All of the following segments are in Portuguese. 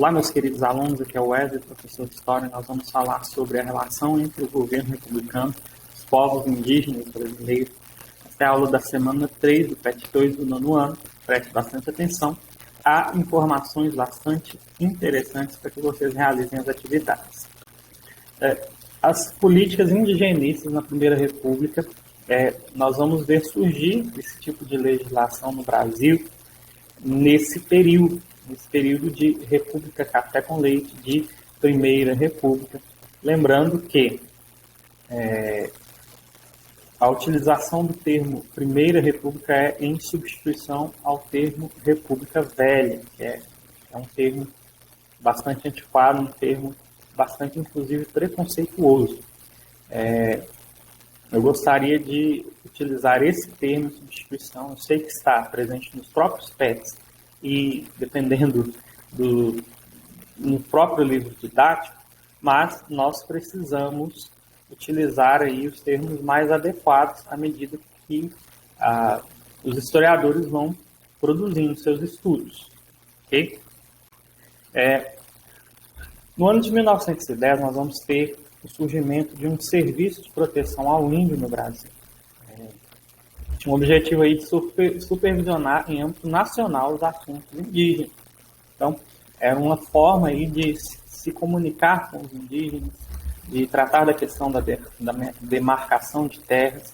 Olá, meus queridos alunos, aqui é o Wesley, professor de História. Nós vamos falar sobre a relação entre o governo republicano e os povos indígenas brasileiros. Esta é a aula da semana 3 do PET 2 do nono ano. Preste bastante atenção. Há informações bastante interessantes para que vocês realizem as atividades. As políticas indigenistas na Primeira República, nós vamos ver surgir esse tipo de legislação no Brasil nesse período de República Café com Leite, de Primeira República. Lembrando que a utilização do termo Primeira República é em substituição ao termo República Velha, que é um termo bastante antiquado, um termo bastante, inclusive, preconceituoso. Eu gostaria de utilizar esse termo de substituição. Eu sei que está presente nos próprios PETs e dependendo no próprio livro didático, mas nós precisamos utilizar aí os termos mais adequados à medida que os historiadores vão produzindo seus estudos. Okay? No ano de 1910, nós vamos ter o surgimento de um serviço de proteção ao índio no Brasil. Tinha um objetivo aí de supervisionar em âmbito nacional os assuntos indígenas. Então, era uma forma aí de se comunicar com os indígenas, de tratar da questão da demarcação de terras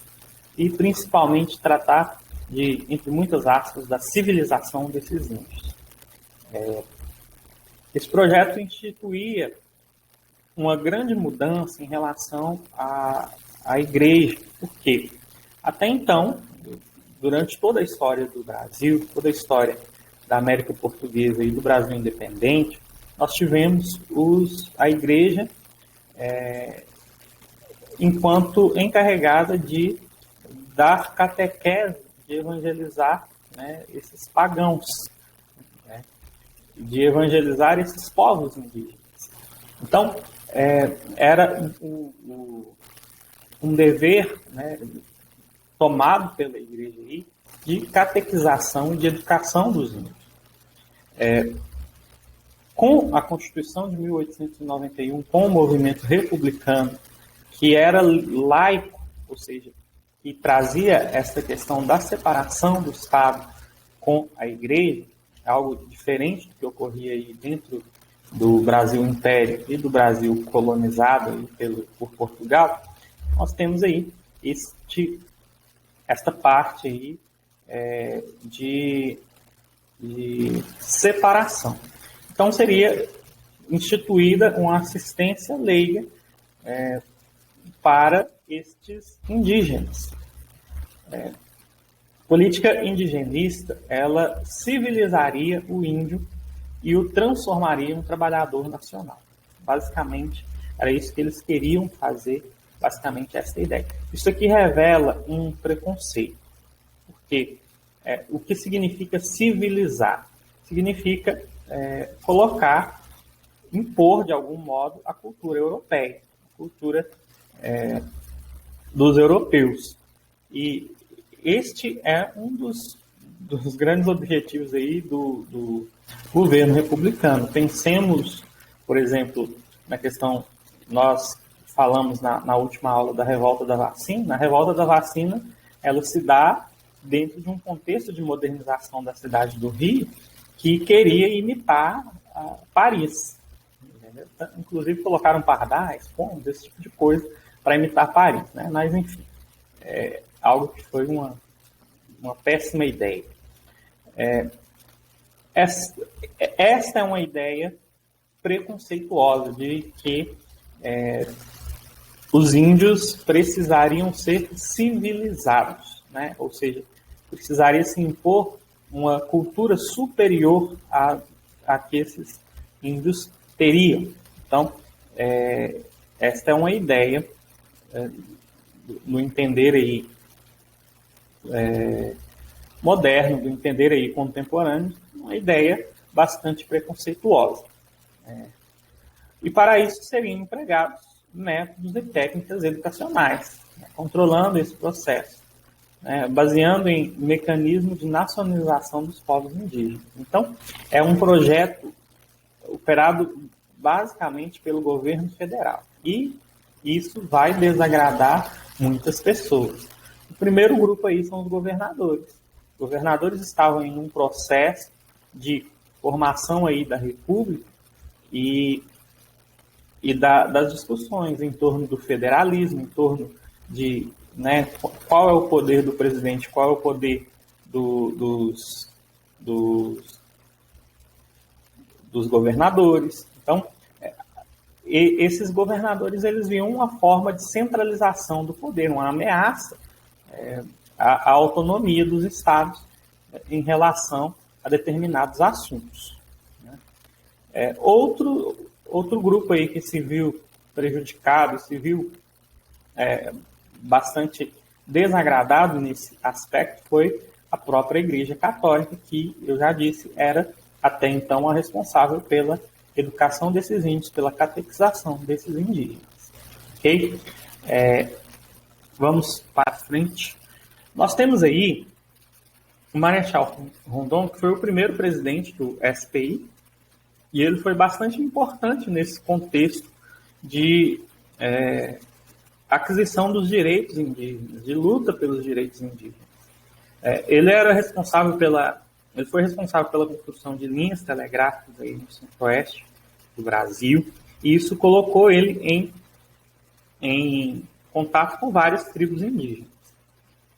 e, principalmente, tratar de, entre muitas aspas, da civilização desses índios. Esse projeto instituía uma grande mudança em relação à igreja. Por quê? Até então, durante toda a história do Brasil, toda a história da América Portuguesa e do Brasil independente, nós tivemos a igreja enquanto encarregada de dar catequese, de evangelizar, esses pagãos, de evangelizar esses povos indígenas. Então, era um dever, tomado pela igreja aí, de catequização e de educação dos índios. Com a Constituição de 1891, com o movimento republicano, que era laico, ou seja, que trazia essa questão da separação do Estado com a igreja, algo diferente do que ocorria aí dentro do Brasil Império e do Brasil colonizado aí por Portugal, nós temos aí esta parte aí de separação. Então, seria instituída uma assistência leiga para estes indígenas. Política indigenista, ela civilizaria o índio e o transformaria em um trabalhador nacional. Basicamente, era isso que eles queriam fazer, basicamente essa ideia. Isso aqui revela um preconceito, porque o que significa civilizar? Significa impor de algum modo a cultura europeia, a cultura dos europeus. E este é um dos grandes objetivos aí do governo republicano. Pensemos, por exemplo, na questão, nós falamos na última aula da revolta da vacina. A revolta da vacina, ela se dá dentro de um contexto de modernização da cidade do Rio, que queria imitar Paris. Entendeu? Inclusive colocaram pardais, pombos, esse tipo de coisa, para imitar Paris. Mas, enfim, algo que foi uma péssima ideia. Esta é uma ideia preconceituosa de que os índios precisariam ser civilizados, ou seja, precisaria se impor uma cultura superior a que esses índios teriam. Então, esta é uma ideia, no entender aí moderno, do entender aí contemporâneo, uma ideia bastante preconceituosa. E para isso seriam empregados métodos e técnicas educacionais, controlando esse processo, baseando em mecanismos de nacionalização dos povos indígenas. Então, é um projeto operado basicamente pelo governo federal. E isso vai desagradar muitas pessoas. O primeiro grupo aí são os governadores. Os governadores estavam em um processo de formação aí da República das discussões em torno do federalismo, em torno de, né, qual é o poder do presidente, qual é o poder dos governadores. Então, esses governadores eles viam uma forma de centralização do poder, uma ameaça à autonomia dos estados em relação a determinados assuntos. Né? Outro grupo aí que se viu prejudicado, se viu bastante desagradado nesse aspecto foi a própria Igreja Católica, que, eu já disse, era até então a responsável pela educação desses índios, pela catequização desses indígenas. Ok? Vamos para frente. Nós temos aí o Marechal Rondon, que foi o primeiro presidente do SPI, e ele foi bastante importante nesse contexto de aquisição dos direitos indígenas, de luta pelos direitos indígenas. Ele foi responsável pela construção de linhas telegráficas aí no centro-oeste do Brasil, e isso colocou ele em contato com várias tribos indígenas.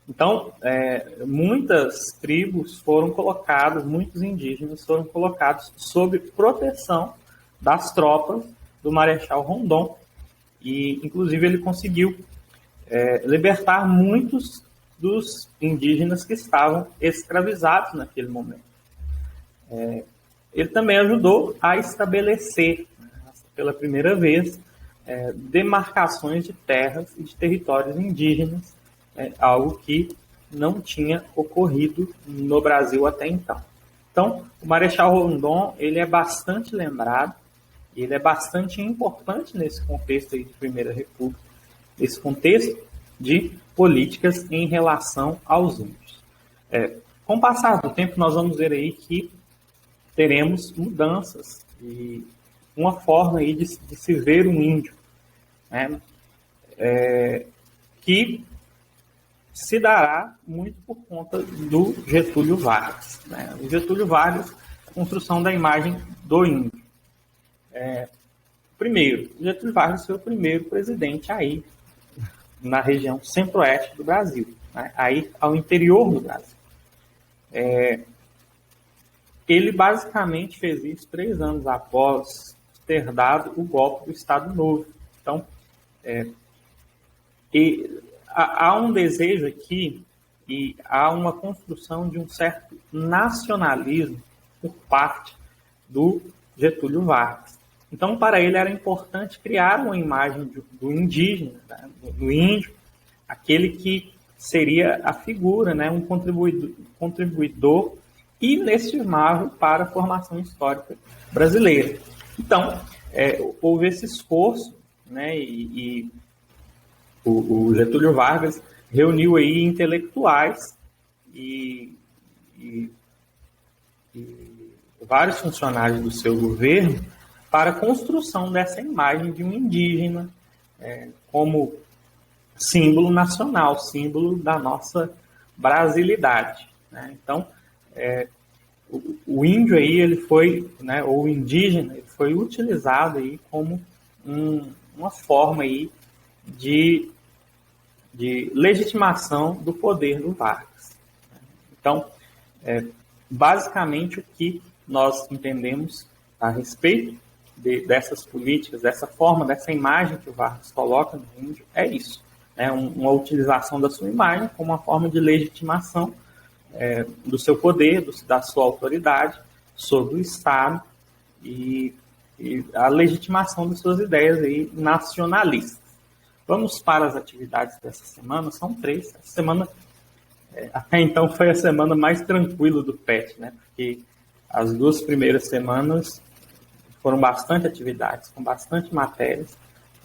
Então, muitas tribos foram colocadas, muitos indígenas foram colocados sob proteção das tropas do Marechal Rondon, e, inclusive, ele conseguiu libertar muitos dos indígenas que estavam escravizados naquele momento. Ele também ajudou a estabelecer, pela primeira vez, demarcações de terras e de territórios indígenas, algo que não tinha ocorrido no Brasil até então. Então, o Marechal Rondon ele é bastante lembrado, e ele é bastante importante nesse contexto aí de Primeira República, nesse contexto de políticas em relação aos índios. Com o passar do tempo, nós vamos ver aí que teremos mudanças e uma forma aí de se ver um índio, né, que se dará muito por conta do Getúlio Vargas. Né? O Getúlio Vargas, a construção da imagem do índio. Primeiro, o Getúlio Vargas foi o primeiro presidente aí na região centro-oeste do Brasil, né? Aí ao interior do Brasil. Ele basicamente fez isso 3 anos após ter dado o golpe do Estado Novo. Então, há um desejo aqui e há uma construção de um certo nacionalismo por parte do Getúlio Vargas. Então, para ele era importante criar uma imagem do indígena, né, do índio, aquele que seria a figura, né, um contribuidor inestimável para a formação histórica brasileira. Então, houve esse esforço, né, e o Getúlio Vargas reuniu aí intelectuais e vários funcionários do seu governo para a construção dessa imagem de um indígena como símbolo nacional, símbolo da nossa brasilidade. Né? Então, o índio aí, ele foi, né, ou o indígena, ele foi utilizado aí como uma forma aí de legitimação do poder do Vargas. Então, basicamente o que nós entendemos a respeito dessas políticas, dessa forma, dessa imagem que o Vargas coloca no índio, é isso. Uma utilização da sua imagem como uma forma de legitimação do seu poder, da sua autoridade sobre o Estado e a legitimação de suas ideias aí nacionalistas. Vamos para as atividades dessa semana, são 3. Essa semana, até então, foi a semana mais tranquila do PET, né? Porque as 2 primeiras semanas foram bastante atividades, com bastante matérias,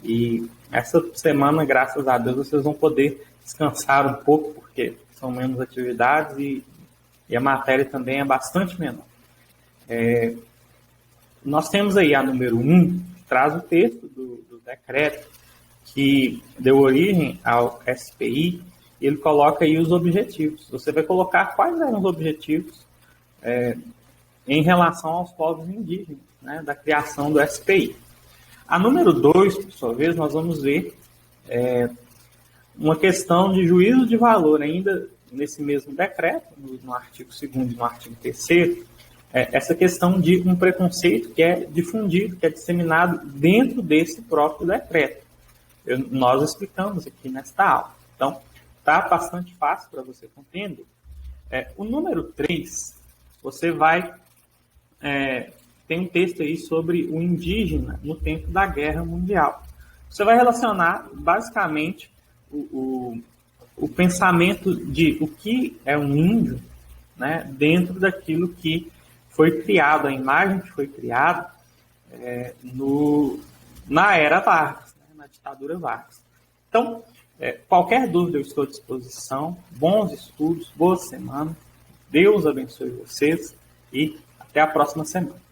e essa semana, graças a Deus, vocês vão poder descansar um pouco, porque são menos atividades e a matéria também é bastante menor. nós temos aí a número 1, que traz o texto do decreto, que deu origem ao SPI, e ele coloca aí os objetivos. Você vai colocar quais eram os objetivos em relação aos povos indígenas, né, da criação do SPI. A número 2, por sua vez, nós vamos ver uma questão de juízo de valor, ainda nesse mesmo decreto, no artigo 2º e no artigo 3º, essa questão de um preconceito que é difundido, que é disseminado dentro desse próprio decreto. Nós explicamos aqui nesta aula. Então, está bastante fácil para você compreender. O número 3, você vai... tem um texto aí sobre o indígena no tempo da Guerra Mundial. Você vai relacionar, basicamente, o pensamento de o que é um índio, né, dentro daquilo que foi criado, a imagem que foi criada na era Vargas, né, na ditadura Vargas. Então, qualquer dúvida eu estou à disposição. Bons estudos, boa semana. Deus abençoe vocês e até a próxima semana.